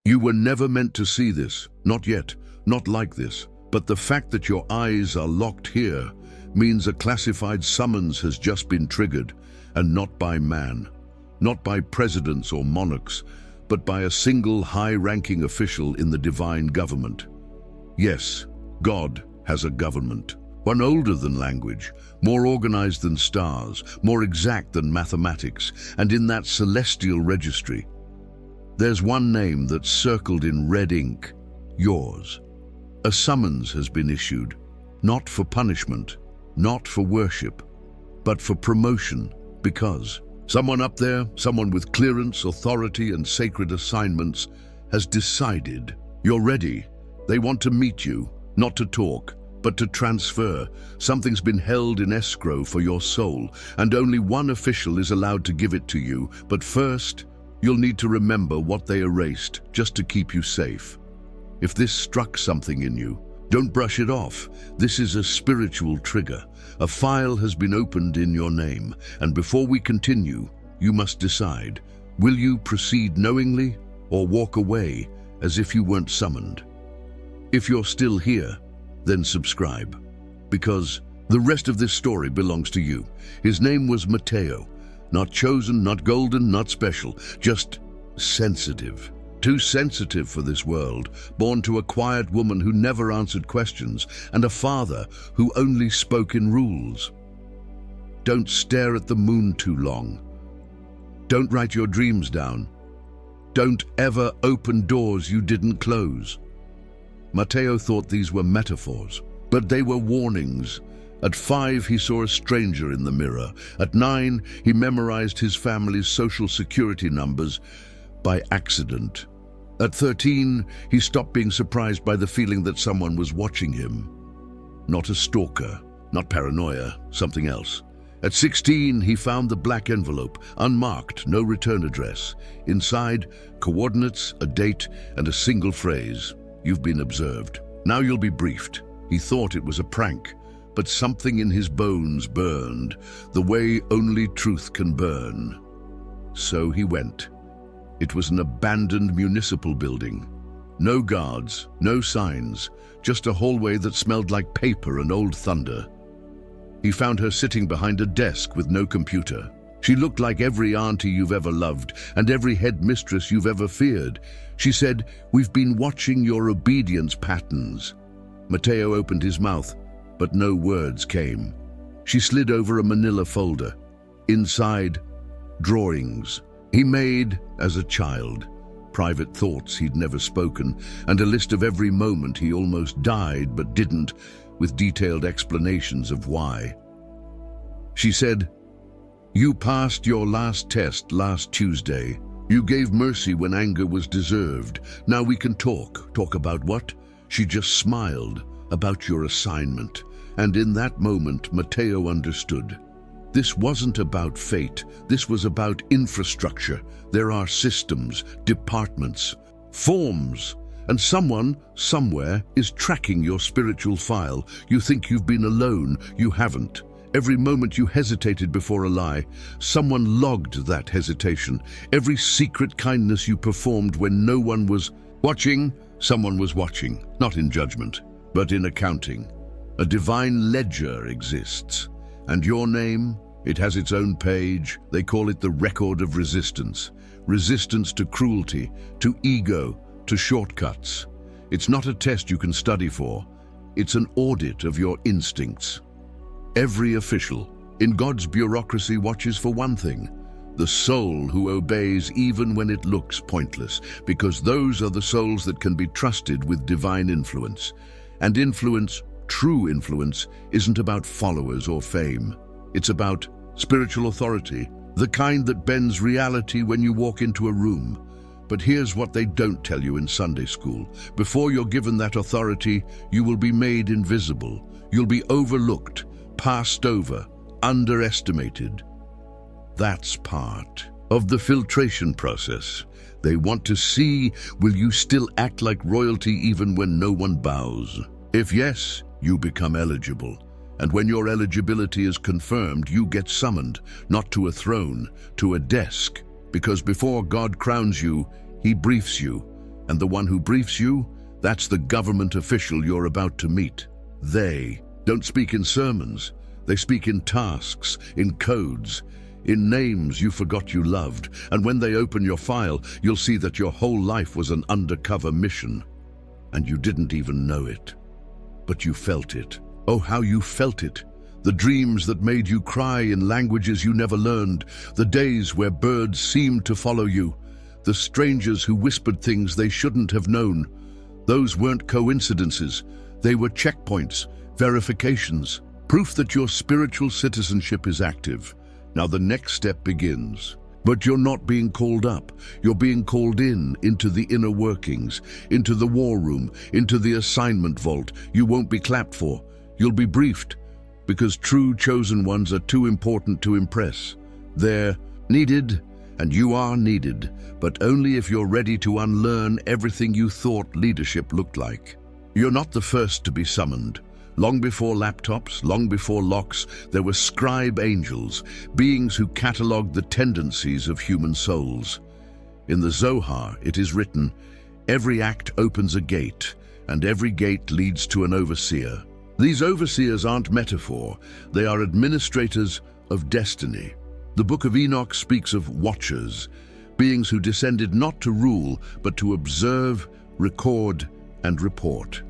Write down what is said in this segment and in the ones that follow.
You were never meant to see this, not yet, not like this. But the fact that your eyes are locked here means a classified summons has just been triggered, and not by man, not by presidents or monarchs, but by a single high-ranking official in the divine government. Yes, God has a government, one older than language, more organized than stars, more exact than mathematics, and in that celestial registry, there's one name that's circled in red ink, yours. A summons has been issued, not for punishment, not for worship, but for promotion, because someone up there, someone with clearance, authority, and sacred assignments, has decided you're ready. They want to meet you, not to talk, but to transfer. Something's been held in escrow for your soul, and only one official is allowed to give it to you. But first, you'll need to remember what they erased, just to keep you safe. If this struck something in you, don't brush it off. This is a spiritual trigger. A file has been opened in your name, and before we continue, you must decide, will you proceed knowingly or walk away as if you weren't summoned? If you're still here, then subscribe, because the rest of this story belongs to you. His name was Matteo, not chosen, not golden, not special, just sensitive. Too sensitive for this world, born to a quiet woman who never answered questions, and a father who only spoke in rules. Don't stare at the moon too long. Don't write your dreams down. Don't ever open doors you didn't close. Matteo thought these were metaphors, but they were warnings. At 5, he saw a stranger in the mirror. At 9, he memorized his family's social security numbers by accident. At 13, he stopped being surprised by the feeling that someone was watching him. Not a stalker, not paranoia, something else. At 16, he found the black envelope, unmarked, no return address. Inside, coordinates, a date, and a single phrase. You've been observed. Now you'll be briefed. He thought it was a prank, but something in his bones burned, the way only truth can burn. So he went. It was an abandoned municipal building. No guards, no signs, just a hallway that smelled like paper and old thunder. He found her sitting behind a desk with no computer. She looked like every auntie you've ever loved and every headmistress you've ever feared. She said, "We've been watching your obedience patterns." Matteo opened his mouth, but no words came. She slid over a manila folder. Inside, drawings he made as a child, private thoughts he'd never spoken, and a list of every moment he almost died but didn't, with detailed explanations of why. She said, "You passed your last test last Tuesday. You gave mercy when anger was deserved. Now we can talk. Talk about what?" She just smiled. "About your assignment." And in that moment, Matteo understood. This wasn't about fate. This was about infrastructure. There are systems, departments, forms, and someone, somewhere, is tracking your spiritual file. You think you've been alone. You haven't. Every moment you hesitated before a lie, someone logged that hesitation. Every secret kindness you performed when no one was watching, someone was watching, not in judgment, but in accounting. A divine ledger exists. And your name, it has its own page. They call it the record of resistance. Resistance to cruelty, to ego, to shortcuts. It's not a test you can study for. It's an audit of your instincts. Every official in God's bureaucracy watches for one thing: the soul who obeys even when it looks pointless, because those are the souls that can be trusted with divine influence. And influence, true influence, isn't about followers or fame. It's about spiritual authority, the kind that bends reality when you walk into a room. But here's what they don't tell you in Sunday school. Before you're given that authority, you will be made invisible. You'll be overlooked, passed over, underestimated. That's part of the filtration process. They want to see, will you still act like royalty even when no one bows? If yes, you become eligible. And when your eligibility is confirmed, you get summoned, not to a throne, to a desk. Because before God crowns you, he briefs you. And the one who briefs you, that's the government official you're about to meet. They don't speak in sermons. They speak in tasks, in codes, in names you forgot you loved. And when they open your file, you'll see that your whole life was an undercover mission. And you didn't even know it. But you felt it. Oh, how you felt it. The dreams that made you cry in languages you never learned. The days where birds seemed to follow you. The strangers who whispered things they shouldn't have known. Those weren't coincidences. They were checkpoints, verifications, proof that your spiritual citizenship is active. Now the next step begins. But you're not being called up. You're being called into the inner workings, into the war room, into the assignment vault. You won't be clapped for. You'll be briefed, because true chosen ones are too important to impress. They're needed, and you are needed, but only if you're ready to unlearn everything you thought leadership looked like. You're not the first to be summoned. Long before laptops, long before locks, there were scribe angels, beings who catalogued the tendencies of human souls. In the Zohar, it is written, "Every act opens a gate, and every gate leads to an overseer." These overseers aren't metaphor, they are administrators of destiny. The Book of Enoch speaks of watchers, beings who descended not to rule, but to observe, record, and report.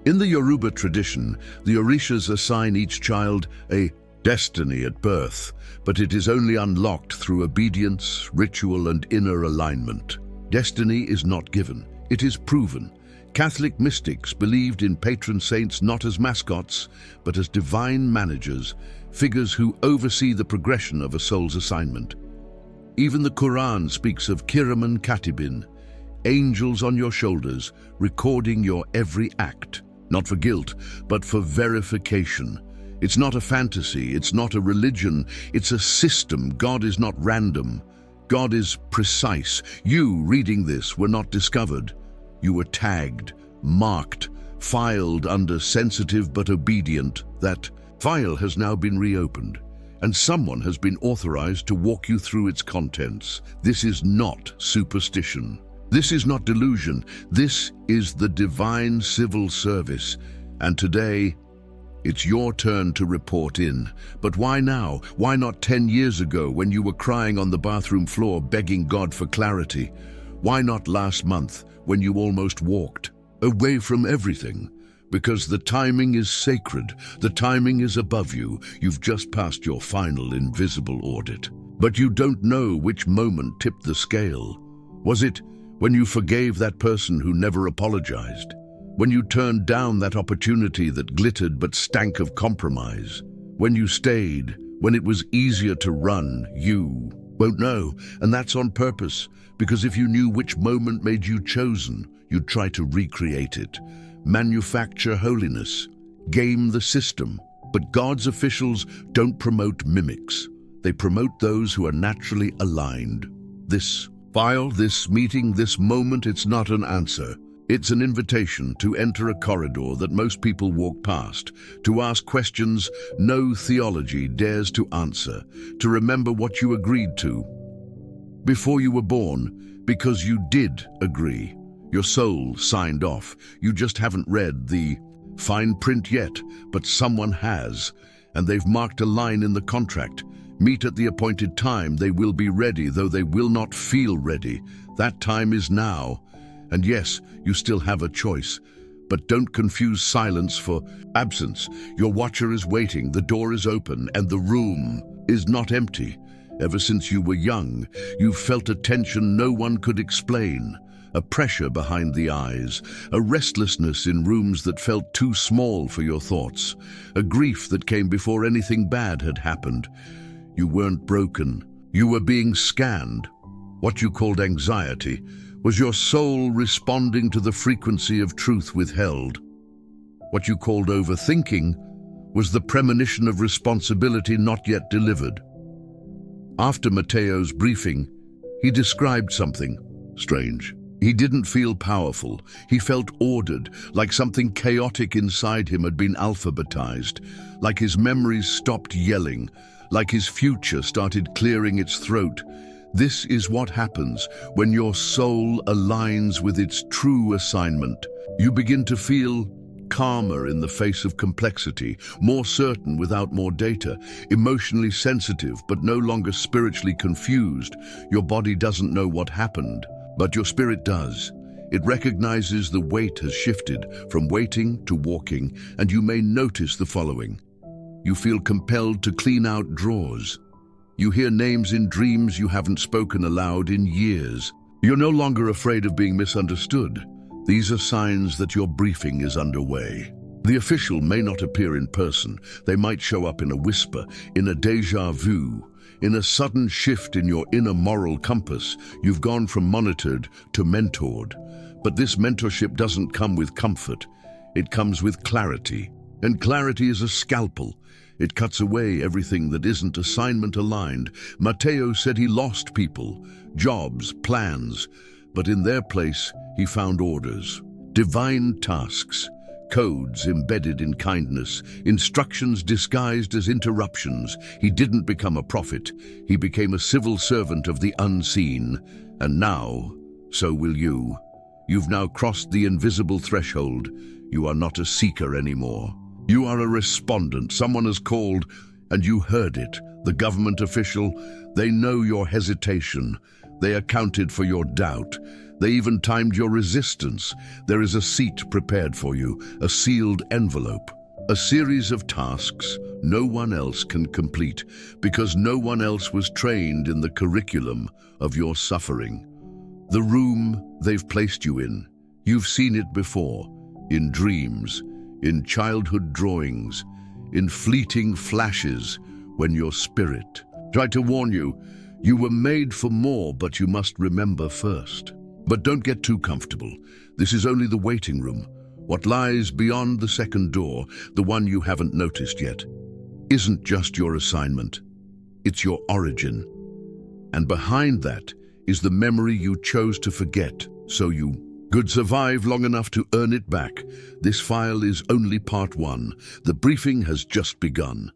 In the Yoruba tradition, the Orishas assign each child a destiny at birth, but it is only unlocked through obedience, ritual, and inner alignment. Destiny is not given, it is proven. Catholic mystics believed in patron saints not as mascots, but as divine managers, figures who oversee the progression of a soul's assignment. Even the Quran speaks of Kiraman Katibin, angels on your shoulders, recording your every act, not for guilt, but for verification. It's not a fantasy, it's not a religion, it's a system. God is not random. God is precise. You, reading this, were not discovered. You were tagged, marked, filed under sensitive but obedient. That file has now been reopened, and someone has been authorized to walk you through its contents. This is not superstition. This is not delusion. This is the divine civil service. And today, it's your turn to report in. But why now? Why not 10 years ago when you were crying on the bathroom floor begging God for clarity? Why not last month when you almost walked away from everything? Because the timing is sacred. The timing is above you. You've just passed your final invisible audit. But you don't know which moment tipped the scale. Was it when you forgave that person who never apologized? When you turned down that opportunity that glittered but stank of compromise? When you stayed, when it was easier to run? You won't know, and that's on purpose, because if you knew which moment made you chosen, you'd try to recreate it, manufacture holiness, game the system. But God's officials don't promote mimics. They promote those who are naturally aligned. This file, this meeting, this moment, it's not an answer. It's an invitation to enter a corridor that most people walk past, to ask questions no theology dares to answer, to remember what you agreed to before you were born, because you did agree. Your soul signed off. You just haven't read the fine print yet, but someone has, and they've marked a line in the contract. Meet at the appointed time. They will be ready, though they will not feel ready. That time is now. And yes, you still have a choice, but don't confuse silence for absence. Your watcher is waiting, the door is open, and the room is not empty. Ever since you were young, you've felt a tension no one could explain, a pressure behind the eyes, a restlessness in rooms that felt too small for your thoughts, a grief that came before anything bad had happened. You weren't broken. You were being scanned. What you called anxiety was your soul responding to the frequency of truth withheld. What you called overthinking was the premonition of responsibility not yet delivered. After Mateo's briefing, he described something strange. He didn't feel powerful. He felt ordered, like something chaotic inside him had been alphabetized, like his memories stopped yelling, like his future started clearing its throat. This is what happens when your soul aligns with its true assignment. You begin to feel calmer in the face of complexity, more certain without more data, emotionally sensitive but no longer spiritually confused. Your body doesn't know what happened, but your spirit does. It recognizes the weight has shifted from waiting to walking, and you may notice the following. You feel compelled to clean out drawers. You hear names in dreams you haven't spoken aloud in years. You're no longer afraid of being misunderstood. These are signs that your briefing is underway. The official may not appear in person. They might show up in a whisper, in a déjà vu, in a sudden shift in your inner moral compass. You've gone from monitored to mentored. But this mentorship doesn't come with comfort. It comes with clarity. And clarity is a scalpel. It cuts away everything that isn't assignment aligned. Matteo said he lost people, jobs, plans, but in their place, he found orders, divine tasks, codes embedded in kindness, instructions disguised as interruptions. He didn't become a prophet. He became a civil servant of the unseen. And now, so will you. You've now crossed the invisible threshold. You are not a seeker anymore. You are a respondent. Someone has called, and you heard it. The government official, they know your hesitation. They accounted for your doubt. They even timed your resistance. There is a seat prepared for you, a sealed envelope, a series of tasks no one else can complete because no one else was trained in the curriculum of your suffering. The room they've placed you in, you've seen it before, in dreams, in childhood drawings, in fleeting flashes when your spirit tried to warn you. You were made for more, but you must remember first. But don't get too comfortable. This is only the waiting room. What lies beyond the second door, the one you haven't noticed yet, isn't just your assignment. It's your origin. And behind that is the memory you chose to forget, so you could survive long enough to earn it back. This file is only part one. The briefing has just begun.